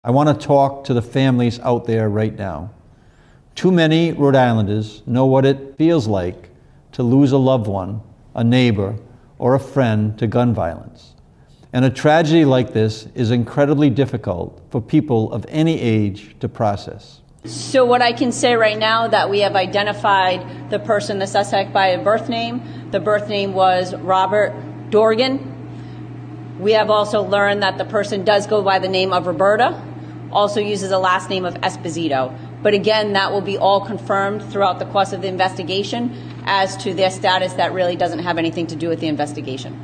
I want to talk to the families out there right now. Too many Rhode Islanders know what it feels like to lose a loved one, a neighbor, or a friend to gun violence. And a tragedy like this is incredibly difficult for people of any age to process. So what I can say right now that we have identified the person, the suspect, by a birth name. The birth name was Robert Durgan. We have also learned that the person does go by the name of Roberta, also uses a last name of Esposito. But again, that will be all confirmed throughout the course of the investigation as to their status. That really doesn't have anything to do with the investigation.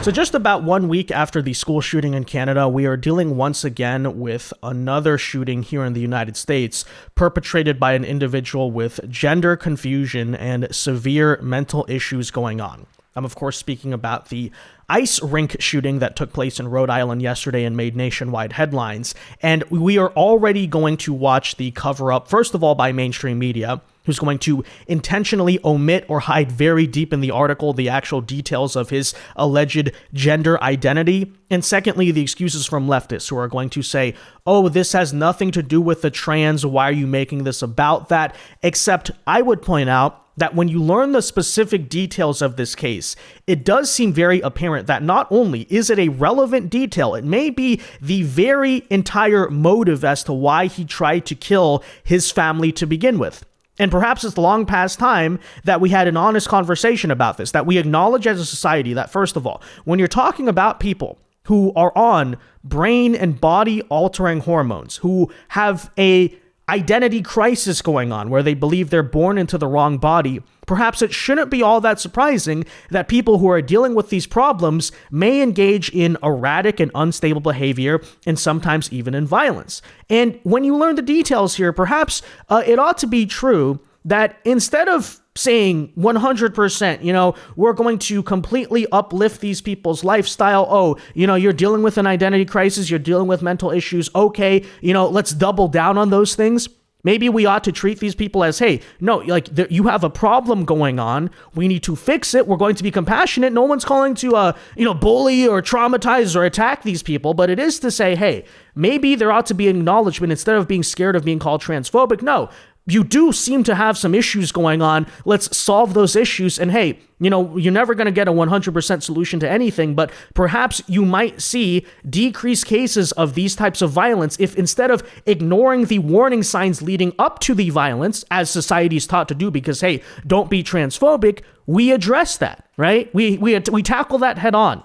So just about 1 week after the school shooting in Canada, we are dealing once again with another shooting here in the United States, perpetrated by an individual with gender confusion and severe mental issues going on. I'm, of course, speaking about the ICE Rink shooting that took place in Rhode Island yesterday and made nationwide headlines. And we are already going to watch the cover-up, first of all, by mainstream media, who's going to intentionally omit or hide very deep in the article the actual details of his alleged gender identity. And secondly, the excuses from leftists who are going to say, oh, this has nothing to do with the trans. Why are you making this about that? Except I would point out that when you learn the specific details of this case, it does seem very apparent that not only is it a relevant detail, it may be the very entire motive as to why he tried to kill his family to begin with. And perhaps it's long past time that we had an honest conversation about this, that we acknowledge as a society that, first of all, when you're talking about people who are on brain and body altering hormones, who have a identity crisis going on where they believe they're born into the wrong body, perhaps it shouldn't be all that surprising that people who are dealing with these problems may engage in erratic and unstable behavior and sometimes even in violence. And when you learn the details here, perhaps it ought to be true that instead of saying 100%, we're going to completely uplift these people's lifestyle. Oh, you're dealing with an identity crisis. You're dealing with mental issues. Okay, let's double down on those things. Maybe we ought to treat these people as, hey, no, you have a problem going on. We need to fix it. We're going to be compassionate. No one's calling to, bully or traumatize or attack these people. But it is to say, hey, maybe there ought to be an acknowledgement instead of being scared of being called transphobic. No, you do seem to have some issues going on. Let's solve those issues. And hey, you're never going to get a 100% solution to anything, but perhaps you might see decreased cases of these types of violence if instead of ignoring the warning signs leading up to the violence, as society is taught to do, because hey, don't be transphobic, we address that, right? We tackle that head on.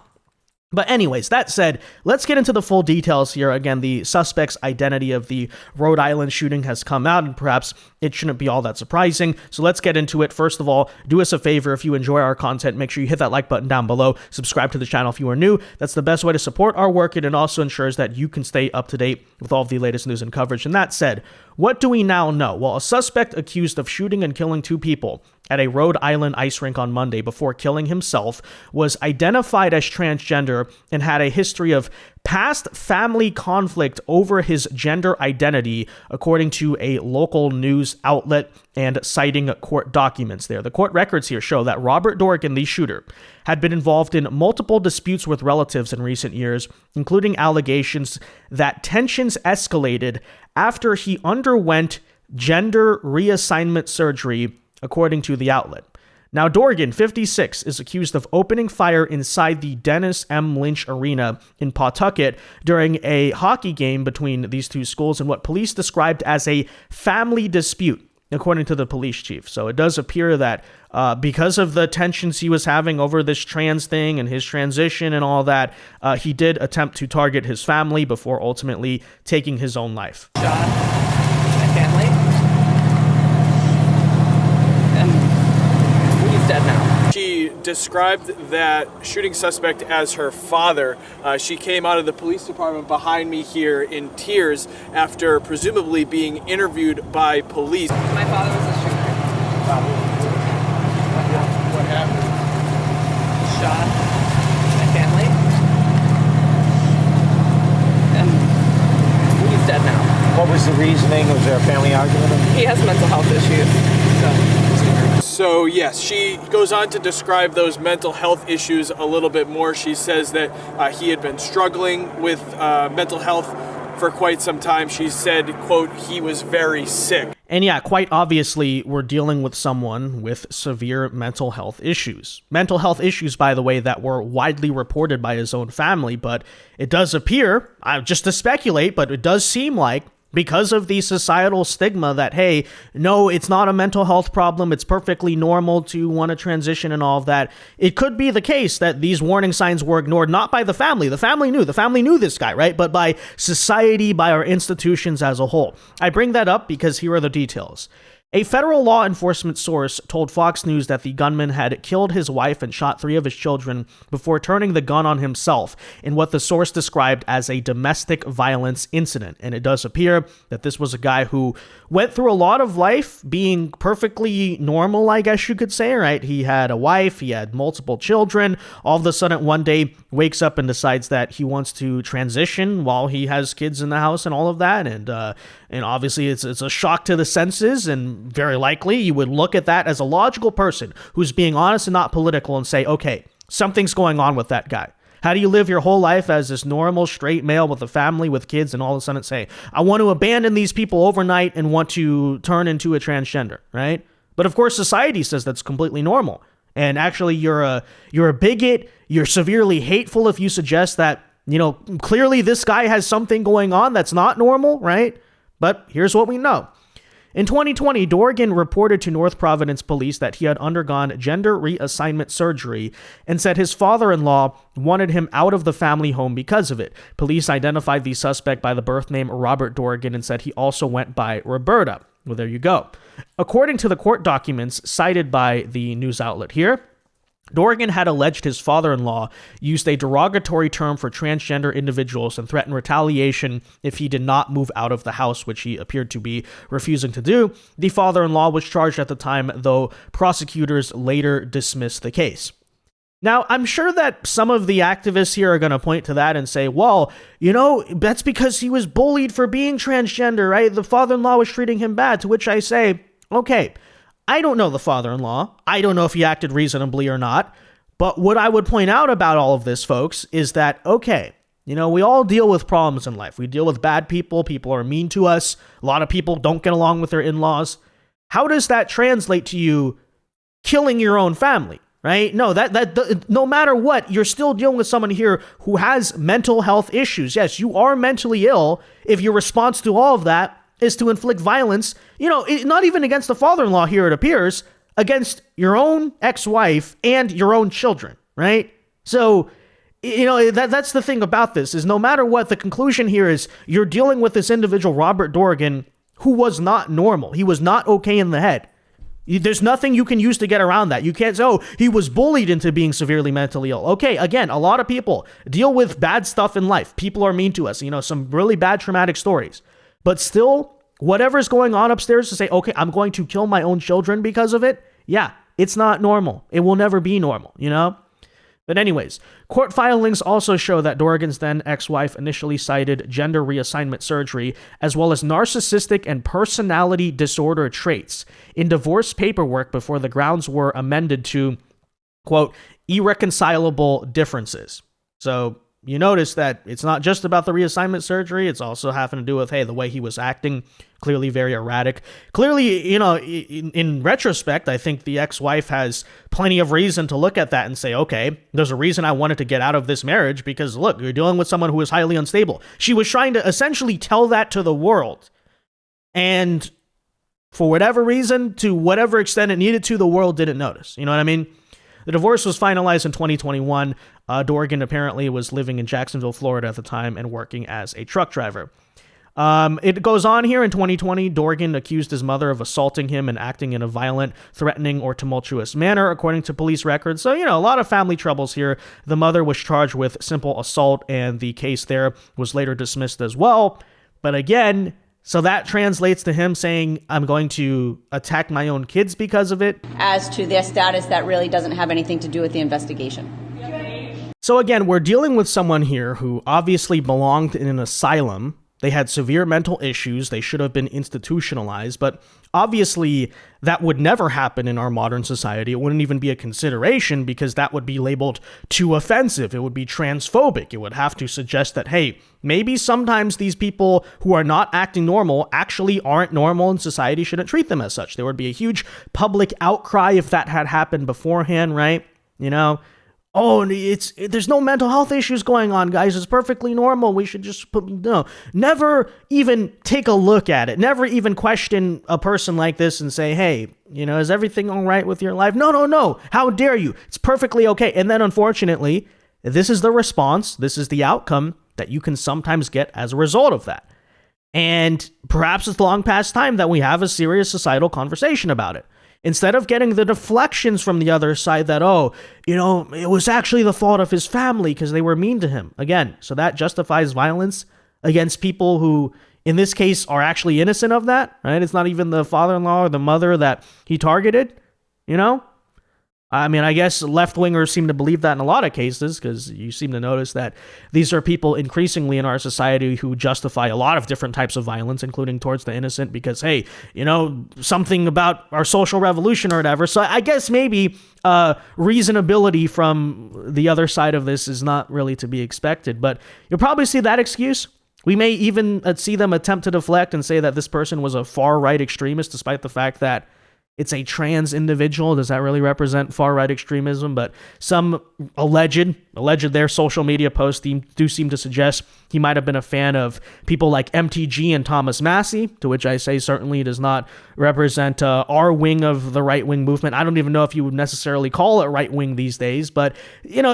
But anyways, that said, let's get into the full details here. Again, the suspect's identity of the Rhode Island shooting has come out, and perhaps it shouldn't be all that surprising. So let's get into it. First of all, do us a favor. If you enjoy our content, make sure you hit that like button down below. Subscribe to the channel if you are new. That's the best way to support our work, and it also ensures that you can stay up to date with all of the latest news and coverage. And that said, what do we now know? Well, a suspect accused of shooting and killing 2 people at a Rhode Island ice rink on Monday before killing himself was identified as transgender and had a history of past family conflict over his gender identity, according to a local news outlet and citing court documents there. The court records here show that Robert Durgan, the shooter, had been involved in multiple disputes with relatives in recent years, including allegations that tensions escalated after he underwent gender reassignment surgery, according to the outlet. Now, Durgan, 56, is accused of opening fire inside the Dennis M. Lynch Arena in Pawtucket during a hockey game between these two schools in what police described as a family dispute, according to the police chief. So it does appear that because of the tensions he was having over this trans thing and his transition and all that, he did attempt to target his family before ultimately taking his own life. Shot my family. Dead now. She described that shooting suspect as her father. She came out of the police department behind me here in tears after presumably being interviewed by police. My father was a shooter. What happened? Shot my family. And he's dead now. What was the reasoning? Was there a family argument? He has mental health issues. So yes, she goes on to describe those mental health issues a little bit more. She says that he had been struggling with mental health for quite some time. She said, quote, he was very sick. And yeah, quite obviously, we're dealing with someone with severe mental health issues. Mental health issues, by the way, that were widely reported by his own family, but it does appear, just to speculate, but it does seem like because of the societal stigma that, hey, no, it's not a mental health problem, it's perfectly normal to want to transition and all of that, it could be the case that these warning signs were ignored, not by the family. The family knew this guy, right? But by society, by our institutions as a whole. I bring that up because here are the details. A federal law enforcement source told Fox News that the gunman had killed his wife and shot 3 of his children before turning the gun on himself in what the source described as a domestic violence incident. And it does appear that this was a guy who went through a lot of life being perfectly normal, I guess you could say, right? He had a wife, he had multiple children. All of a sudden, one day, wakes up and decides that he wants to transition while he has kids in the house and all of that. And obviously, it's a shock to the senses, and very likely you would look at that as a logical person who's being honest and not political and say, okay, something's going on with that guy. How do you live your whole life as this normal straight male with a family with kids and all of a sudden say, I want to abandon these people overnight and want to turn into a transgender, right? But of course, society says that's completely normal. And actually, you're a bigot. You're severely hateful if you suggest that, clearly this guy has something going on that's not normal, right? But here's what we know. In 2020, Durgan reported to North Providence police that he had undergone gender reassignment surgery and said his father-in-law wanted him out of the family home because of it. Police identified the suspect by the birth name Robert Durgan and said he also went by Roberta. Well, there you go. According to the court documents cited by the news outlet here, Durgan had alleged his father-in-law used a derogatory term for transgender individuals and threatened retaliation if he did not move out of the house, which he appeared to be refusing to do. The father-in-law was charged at the time, though prosecutors later dismissed the case. Now, I'm sure that some of the activists here are going to point to that and say, well, that's because he was bullied for being transgender, right? The father-in-law was treating him bad, to which I say, okay, I don't know the father-in-law. I don't know if he acted reasonably or not. But what I would point out about all of this, folks, is that, okay, we all deal with problems in life. We deal with bad people. People are mean to us. A lot of people don't get along with their in-laws. How does that translate to you killing your own family, right? No, that no matter what, you're still dealing with someone here who has mental health issues. Yes, you are mentally ill if your response to all of that is to inflict violence, not even against the father-in-law here, it appears, against your own ex-wife and your own children, right? So, that's the thing about this, is no matter what, the conclusion here is you're dealing with this individual, Robert Durgan, who was not normal. He was not okay in the head. There's nothing you can use to get around that. You can't say, oh, he was bullied into being severely mentally ill. Okay, again, a lot of people deal with bad stuff in life. People are mean to us, some really bad traumatic stories. But still, whatever's going on upstairs to say, okay, I'm going to kill my own children because of it. Yeah, it's not normal. It will never be normal, But anyways, court filings also show that Durgan's then ex-wife initially cited gender reassignment surgery, as well as narcissistic and personality disorder traits in divorce paperwork before the grounds were amended to, quote, irreconcilable differences. So you notice that it's not just about the reassignment surgery. It's also having to do with, hey, the way he was acting, clearly very erratic. Clearly, in retrospect, I think the ex-wife has plenty of reason to look at that and say, okay, there's a reason I wanted to get out of this marriage because, look, you're dealing with someone who is highly unstable. She was trying to essentially tell that to the world. And for whatever reason, to whatever extent it needed to, the world didn't notice. You know what I mean? The divorce was finalized in 2021. Durgan apparently was living in Jacksonville, Florida at the time and working as a truck driver. It goes on here in 2020. Durgan accused his mother of assaulting him and acting in a violent, threatening, or tumultuous manner, according to police records. So, a lot of family troubles here. The mother was charged with simple assault, and the case there was later dismissed as well. But again, so that translates to him saying, I'm going to attack my own kids because of it. As to their status, that really doesn't have anything to do with the investigation. So again, we're dealing with someone here who obviously belonged in an asylum. They had severe mental issues. They should have been institutionalized. But obviously, that would never happen in our modern society. It wouldn't even be a consideration because that would be labeled too offensive. It would be transphobic. It would have to suggest that, hey, maybe sometimes these people who are not acting normal actually aren't normal and society shouldn't treat them as such. There would be a huge public outcry if that had happened beforehand, right? You know? Oh, there's no mental health issues going on, guys. It's perfectly normal. We should just never even take a look at it. Never even question a person like this and say, hey, is everything all right with your life? No. How dare you? It's perfectly okay. And then unfortunately, this is the response. This is the outcome that you can sometimes get as a result of that. And perhaps it's long past time that we have a serious societal conversation about it. Instead of getting the deflections from the other side that, it was actually the fault of his family because they were mean to him. Again, so that justifies violence against people who, in this case, are actually innocent of that, right? It's not even the father-in-law or the mother that he targeted, I mean, I guess left-wingers seem to believe that in a lot of cases because you seem to notice that these are people increasingly in our society who justify a lot of different types of violence, including towards the innocent because, hey, something about our social revolution or whatever. So I guess maybe reasonability from the other side of this is not really to be expected, but you'll probably see that excuse. We may even see them attempt to deflect and say that this person was a far-right extremist despite the fact that it's a trans individual. Does that really represent far-right extremism? But some alleged their social media posts do seem to suggest he might have been a fan of people like MTG and Thomas Massey, to which I say certainly does not represent our wing of the right-wing movement. I don't even know if you would necessarily call it right-wing these days, but,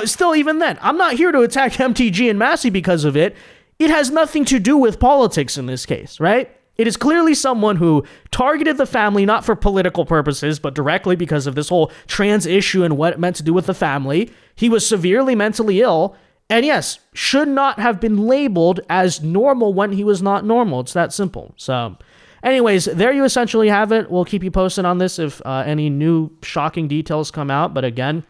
still even then, I'm not here to attack MTG and Massey because of it. It has nothing to do with politics in this case, right? It is clearly someone who targeted the family not for political purposes, but directly because of this whole trans issue and what it meant to do with the family. He was severely mentally ill, and yes, should not have been labeled as normal when he was not normal. It's that simple. So, anyways, there you essentially have it. We'll keep you posted on this if any new shocking details come out. But again,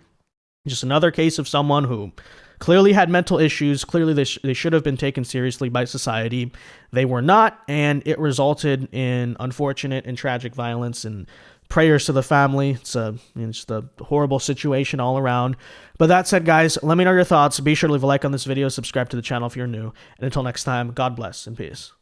just another case of someone who clearly had mental issues. Clearly, they should have been taken seriously by society. They were not, and it resulted in unfortunate and tragic violence. And prayers to the family. It's just a horrible situation all around. But that said, guys, let me know your thoughts. Be sure to leave a like on this video, subscribe to the channel if you're new. And until next time, God bless and peace.